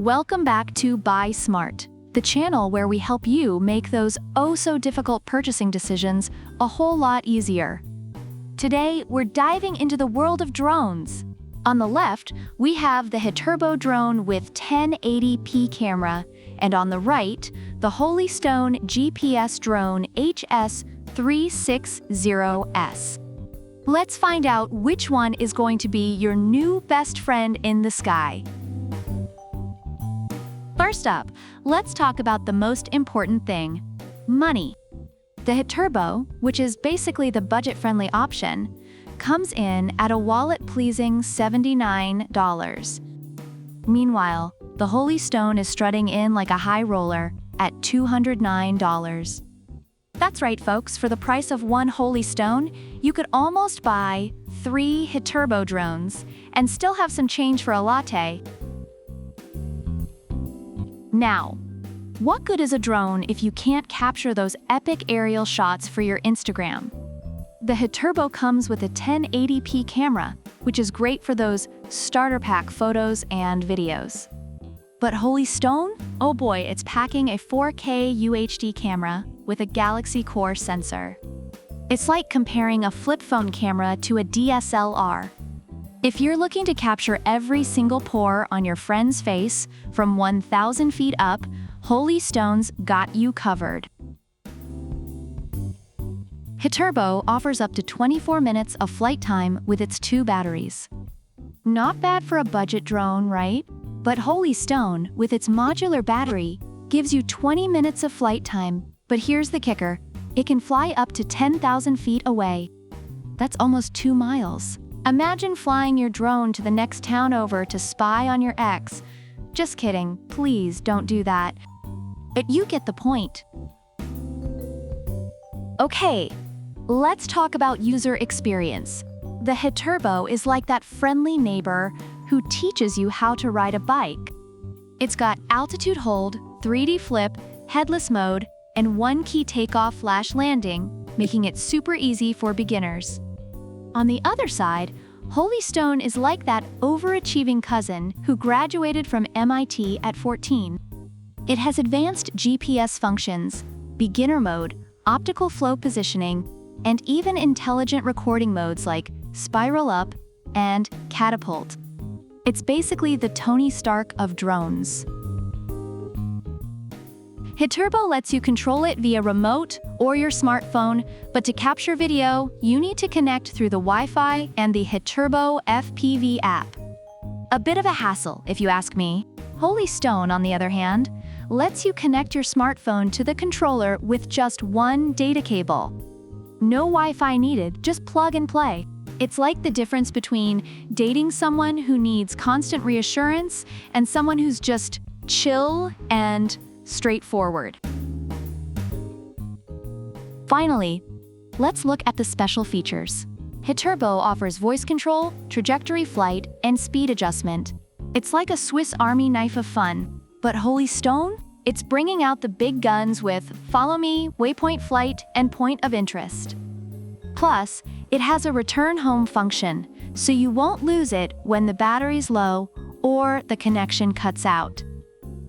Welcome back to Buy Smart, the channel where we help you make those oh-so-difficult purchasing decisions a whole lot easier. Today, we're diving into the world of drones. On the left, we have the Hiterbo drone with 1080p camera, and on the right, the Holy Stone GPS drone HS360S. Let's find out which one is going to be your new best friend in the sky. First up, let's talk about the most important thing: money. The Hiterbo, which is basically the budget-friendly option, comes in at a wallet-pleasing $79. Meanwhile, the Holy Stone is strutting in like a high roller at $209. That's right, folks, for the price of one Holy Stone, you could almost buy 3 Hiterbo drones and still have some change for a latte. Now, what good is a drone if you can't capture those epic aerial shots for your Instagram? The Hiterbo comes with a 1080p camera, which is great for those starter pack photos and videos. But Holy Stone? Oh boy, it's packing a 4K UHD camera with a Galaxy Core sensor. It's like comparing a flip phone camera to a DSLR. If you're looking to capture every single pore on your friend's face from 1,000 feet up, Holy Stone's got you covered. Hiterbo offers up to 24 minutes of flight time with its 2 batteries. Not bad for a budget drone, right? But Holy Stone, with its modular battery, gives you 20 minutes of flight time. But here's the kicker: it can fly up to 10,000 feet away. That's almost 2 miles. Imagine flying your drone to the next town over to spy on your ex. Just kidding, please don't do that. But you get the point. Okay, let's talk about user experience. The Hiterbo is like that friendly neighbor who teaches you how to ride a bike. It's got altitude hold, 3D flip, headless mode, and one-key takeoff/landing, making it super easy for beginners. On the other side, Holy Stone is like that overachieving cousin who graduated from MIT at 14. It has advanced GPS functions, beginner mode, optical flow positioning, and even intelligent recording modes like spiral up and catapult. It's basically the Tony Stark of drones. Hiterbo lets you control it via remote or your smartphone, but to capture video, you need to connect through the Wi-Fi and the Hiterbo FPV app. A bit of a hassle, if you ask me. Holy Stone, on the other hand, lets you connect your smartphone to the controller with just one data cable. No Wi-Fi needed, just plug and play. It's like the difference between dating someone who needs constant reassurance and someone who's just chill and straightforward. Finally, let's look at the special features. Hiterbo offers voice control, trajectory flight, and speed adjustment. It's like a Swiss Army knife of fun. But Holy Stone? It's bringing out the big guns with Follow Me, Waypoint Flight, and Point of Interest. Plus, it has a return home function, so you won't lose it when the battery's low or the connection cuts out.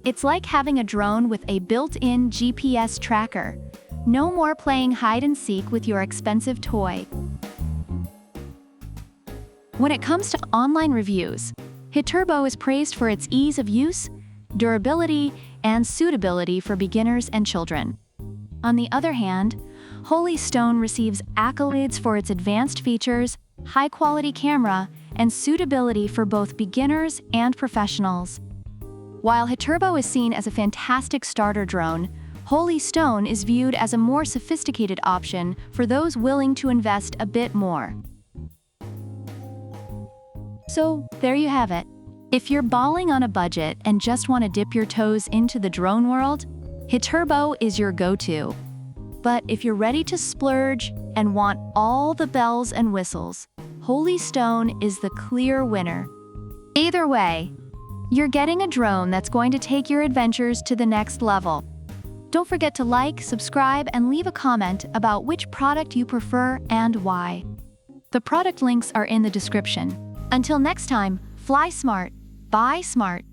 It's like having a drone with a built-in GPS tracker. No more playing hide-and-seek with your expensive toy. When it comes to online reviews, Hiterbo is praised for its ease of use, durability, and suitability for beginners and children. On the other hand, Holy Stone receives accolades for its advanced features, high-quality camera, and suitability for both beginners and professionals. While Hiterbo is seen as a fantastic starter drone, Holy Stone is viewed as a more sophisticated option for those willing to invest a bit more. So, there you have it. If you're balling on a budget and just want to dip your toes into the drone world, Hiterbo is your go-to. But if you're ready to splurge and want all the bells and whistles, Holy Stone is the clear winner. Either way, you're getting a drone that's going to take your adventures to the next level. Don't forget to like, subscribe, and leave a comment about which product you prefer and why. The product links are in the description. Until next time, fly smart, buy smart.